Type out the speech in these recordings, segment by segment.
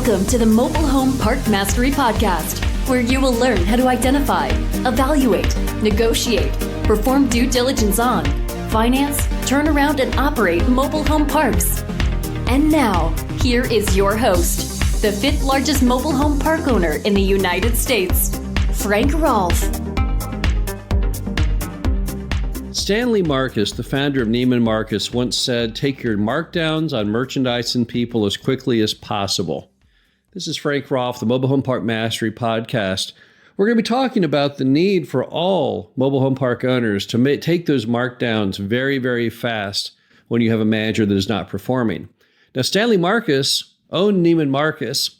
Welcome to the Mobile Home Park Mastery Podcast, where you will learn how to identify, evaluate, negotiate, perform due diligence on, finance, turn around, and operate mobile home parks. And now, here is your host, the fifth largest mobile home park owner in the United States, Frank Rolfe. Stanley Marcus, the founder of Neiman Marcus, once said, "Take your markdowns on merchandise and people as quickly as possible." This is Frank Rolfe, the Mobile Home Park Mastery Podcast. We're going to be talking about the need for all mobile home park owners to take those markdowns very, very fast when you have a manager that is not performing. Now, Stanley Marcus owned Neiman Marcus,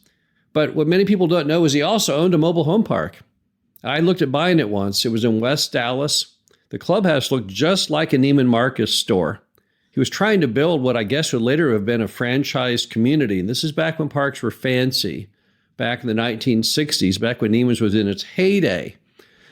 but what many people don't know is he also owned a mobile home park. I looked at buying it once. It was in West Dallas. The clubhouse looked just like a Neiman Marcus store. He was trying to build what I guess would later have been a franchised community. And this is back when parks were fancy, back in the 1960s, back when Neiman's was in its heyday.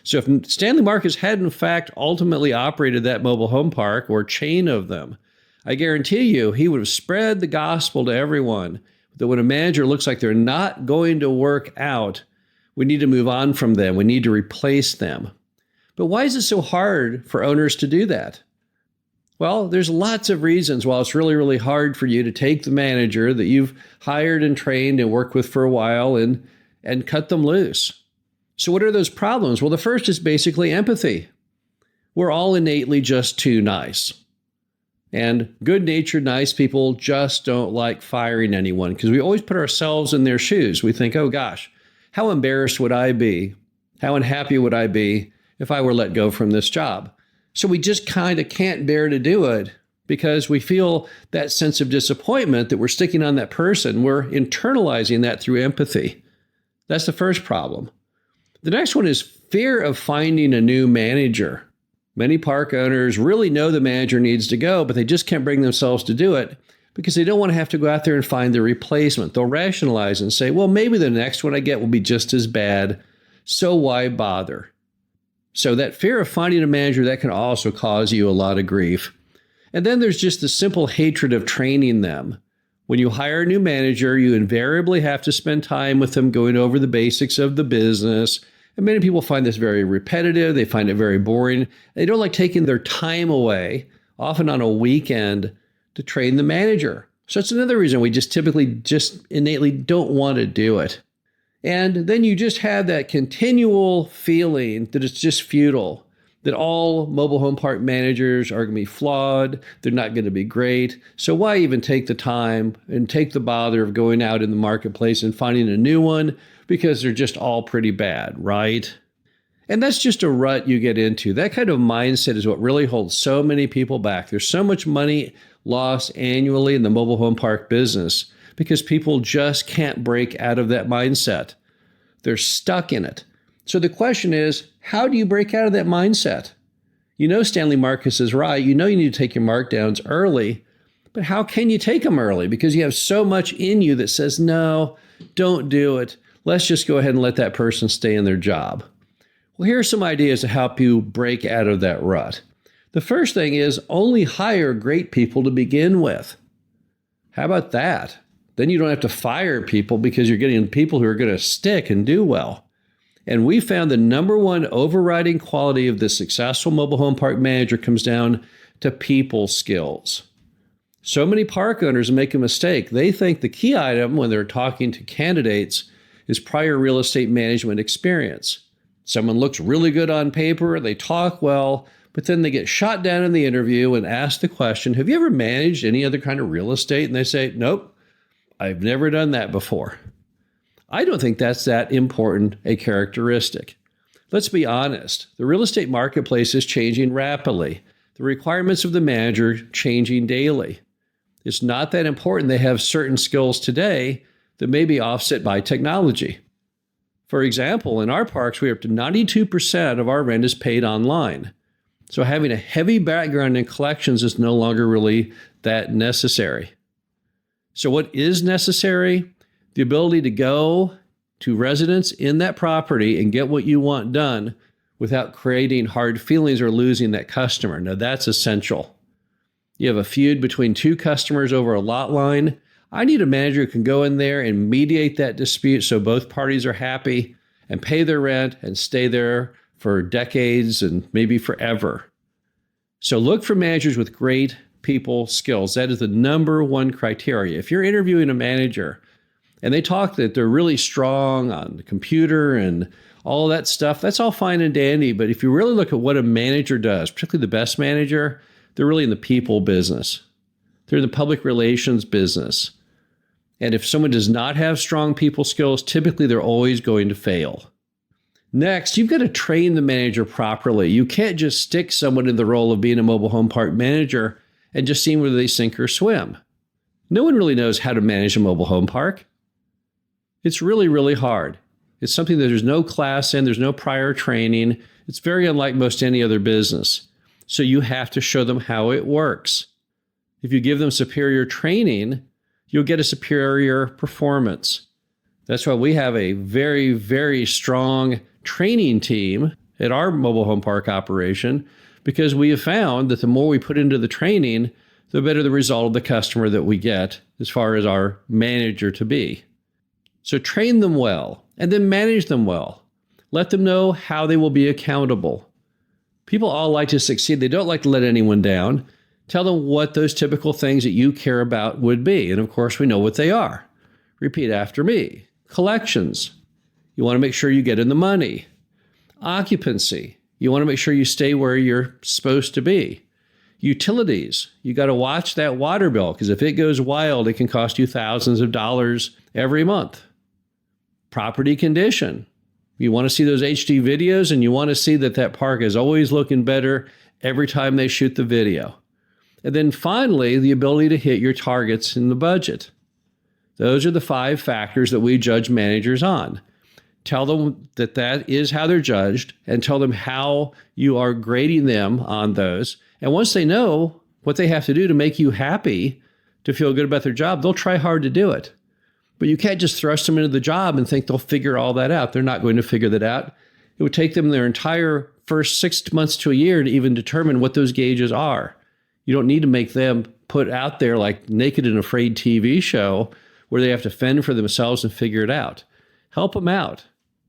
So if Stanley Marcus had in fact ultimately operated that mobile home park or chain of them, I guarantee you he would have spread the gospel to everyone that when a manager looks like they're not going to work out, we need to move on from them. We need to replace them. But why is it so hard for owners to do that? Well, there's lots of reasons why it's really, really hard for you to take the manager that you've hired and trained and worked with for a while and cut them loose. So what are those problems? Well, the first is basically empathy. We're all innately just too nice. And good-natured, nice people just don't like firing anyone because we always put ourselves in their shoes. We think, oh gosh, how embarrassed would I be? How unhappy would I be if I were let go from this job? So we just kind of can't bear to do it because we feel that sense of disappointment that we're sticking on that person. We're internalizing that through empathy. That's the first problem. The next one is fear of finding a new manager. Many park owners really know the manager needs to go, but they just can't bring themselves to do it because they don't want to have to go out there and find the replacement. They'll rationalize and say, well, maybe the next one I get will be just as bad, so why bother? So that fear of finding a manager, that can also cause you a lot of grief. And then there's just the simple hatred of training them. When you hire a new manager, you invariably have to spend time with them going over the basics of the business. And many people find this very repetitive. They find it very boring. They don't like taking their time away, often on a weekend, to train the manager. So it's another reason we just typically innately don't want to do it. And then you just have that continual feeling that it's just futile, that all mobile home park managers are going to be flawed. They're not going to be great. So why even take the time and take the bother of going out in the marketplace and finding a new one? Because they're just all pretty bad, right? And that's just a rut you get into. That kind of mindset is what really holds so many people back. There's so much money lost annually in the mobile home park business because people just can't break out of that mindset. They're stuck in it. So the question is, how do you break out of that mindset? You know Stanley Marcus is right. You know you need to take your markdowns early, but how can you take them early? Because you have so much in you that says, no, don't do it. Let's just go ahead and let that person stay in their job. Well, here are some ideas to help you break out of that rut. The first thing is only hire great people to begin with. How about that? Then you don't have to fire people because you're getting people who are going to stick and do well. And we found the number one overriding quality of the successful mobile home park manager comes down to people skills. So many park owners make a mistake. They think the key item when they're talking to candidates is prior real estate management experience. Someone looks really good on paper, they talk well, but then they get shot down in the interview and asked the question, have you ever managed any other kind of real estate? And they say, nope. I've never done that before. I don't think that's that important a characteristic. Let's be honest. The real estate marketplace is changing rapidly. The requirements of the manager changing daily. It's not that important they have certain skills today that may be offset by technology. For example, in our parks, we are up to 92% of our rent is paid online. So having a heavy background in collections is no longer really that necessary. So what is necessary? The ability to go to residents in that property and get what you want done without creating hard feelings or losing that customer. Now that's essential. You have a feud between two customers over a lot line. I need a manager who can go in there and mediate that dispute so both parties are happy and pay their rent and stay there for decades and maybe forever. So look for managers with great people skills. That is the number one criteria. If you're interviewing a manager and they talk that they're really strong on the computer and all of that stuff, that's all fine and dandy. But if you really look at what a manager does, particularly the best manager, they're really in the people business. They're in the public relations business. And if someone does not have strong people skills, typically they're always going to fail. Next, you've got to train the manager properly. You can't just stick someone in the role of being a mobile home park manager and just see whether they sink or swim. No one really knows how to manage a mobile home park. It's really, really hard. It's something that there's no class in, there's no prior training. It's very unlike most any other business. So you have to show them how it works. If you give them superior training, you'll get a superior performance. That's why we have a very, very strong training team at our mobile home park operation, because we have found that the more we put into the training, the better the result of the customer that we get as far as our manager to be. So train them well and then manage them well. Let them know how they will be accountable. People all like to succeed. They don't like to let anyone down. Tell them what those typical things that you care about would be. And of course, we know what they are. Repeat after me. Collections. You want to make sure you get in the money. Occupancy. You want to make sure you stay where you're supposed to be. Utilities. You got to watch that water bill, because if it goes wild, it can cost you thousands of dollars every month. Property condition. You want to see those HD videos, and you want to see that that park is always looking better every time they shoot the video. And then finally, the ability to hit your targets in the budget. Those are the 5 factors that we judge managers on. Tell them that that is how they're judged, and tell them how you are grading them on those. And once they know what they have to do to make you happy, to feel good about their job, they'll try hard to do it. But you can't just thrust them into the job and think they'll figure all that out. They're not going to figure that out. It would take them their entire first 6 months to a year to even determine what those gauges are. You don't need to make them put out there like Naked and Afraid TV show where they have to fend for themselves and figure it out. Help them out.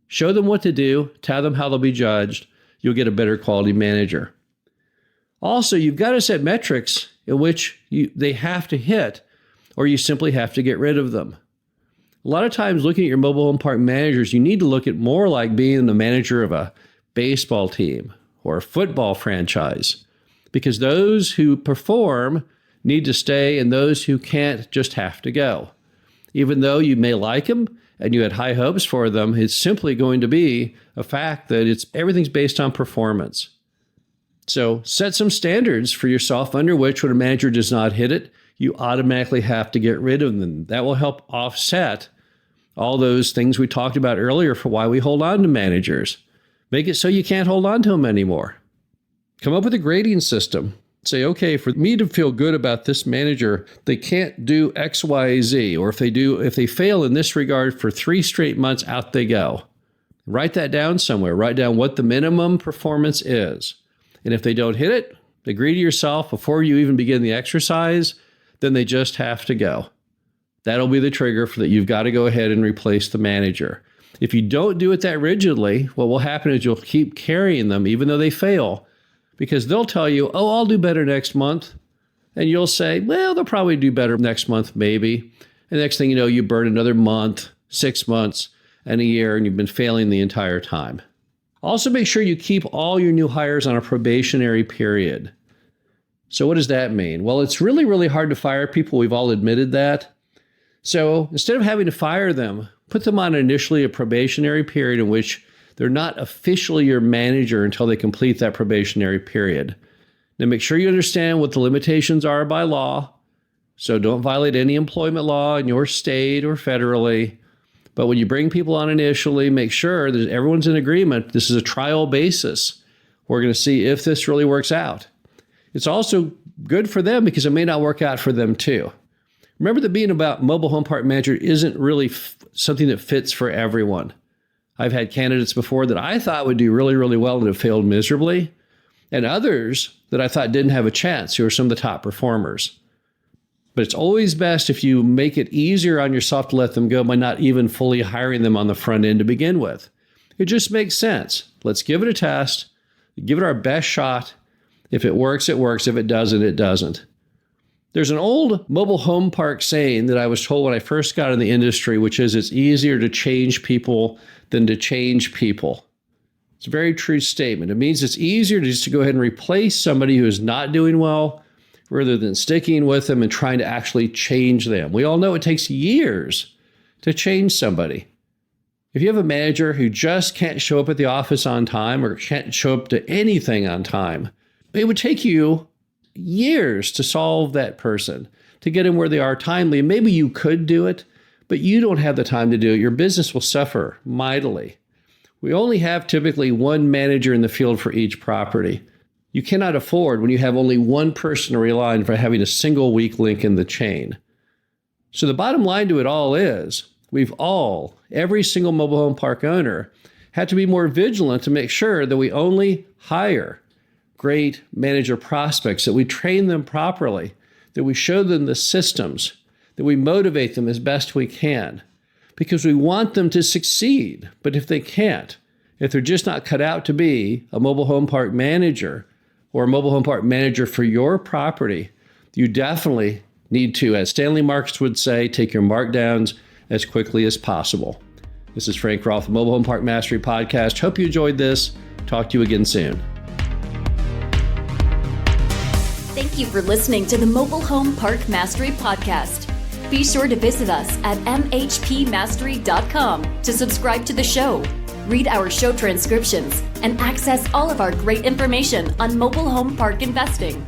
Show them what to do. Tell them how they'll be judged. You'll get a better quality manager. Also, you've got to set metrics in which they have to hit, or you simply have to get rid of them. A lot of times looking at your mobile home park managers, you need to look at more like being the manager of a baseball team or a football franchise, because those who perform need to stay and those who can't just have to go. Even though you may like them and you had high hopes for them, it's simply going to be a fact that everything's based on performance. So set some standards for yourself under which when a manager does not hit it, you automatically have to get rid of them. That will help offset all those things we talked about earlier for why we hold on to managers. Make it so you can't hold on to them anymore. Come up with a grading system. Say, okay, for me to feel good about this manager, they can't do X, Y, Z, or if they fail in this regard for 3 straight months, out they go. Write that down somewhere. Write down what the minimum performance is. And if they don't hit it, agree to yourself before you even begin the exercise, then they just have to go. That'll be the trigger for that. You've got to go ahead and replace the manager. If you don't do it that rigidly, what will happen is you'll keep carrying them even though they fail, because they'll tell you, oh, I'll do better next month. And you'll say, well, they'll probably do better next month, maybe. And the next thing you know, you burn another month, 6 months, and a year, and you've been failing the entire time. Also, make sure you keep all your new hires on a probationary period. So what does that mean? Well, it's really, really hard to fire people. We've all admitted that. So instead of having to fire them, put them on initially a probationary period in which they're not officially your manager until they complete that probationary period. Now, make sure you understand what the limitations are by law. So don't violate any employment law in your state or federally. But when you bring people on initially, make sure that everyone's in agreement. This is a trial basis. We're going to see if this really works out. It's also good for them because it may not work out for them too. Remember that being about mobile home park manager isn't really something that fits for everyone. I've had candidates before that I thought would do really, really well and have failed miserably, and others that I thought didn't have a chance who are some of the top performers. But it's always best if you make it easier on yourself to let them go by not even fully hiring them on the front end to begin with. It just makes sense. Let's give it a test, give it our best shot. If it works, it works. If it doesn't, it doesn't. There's an old mobile home park saying that I was told when I first got in the industry, which is it's easier to change people than to change people. It's a very true statement. It means it's easier just to go ahead and replace somebody who is not doing well rather than sticking with them and trying to actually change them. We all know it takes years to change somebody. If you have a manager who just can't show up at the office on time or can't show up to anything on time, it would take you years to solve that person, to get them where they are timely. Maybe you could do it, but you don't have the time to do it. Your business will suffer mightily. We only have typically one manager in the field for each property. You cannot afford when you have only one person to rely on for having a single weak link in the chain. So the bottom line to it all is every single mobile home park owner had to be more vigilant to make sure that we only hire great manager prospects, that we train them properly, that we show them the systems, that we motivate them as best we can, because we want them to succeed. But if they can't, if they're just not cut out to be a mobile home park manager or a mobile home park manager for your property, you definitely need to, as Stanley Marcus would say, take your markdowns as quickly as possible. This is Frank Rolfe, the Mobile Home Park Mastery Podcast. Hope you enjoyed this. Talk to you again soon. Thank you for listening to the Mobile Home Park Mastery Podcast. Be sure to visit us at mhpmastery.com to subscribe to the show, read our show transcriptions, and access all of our great information on mobile home park investing.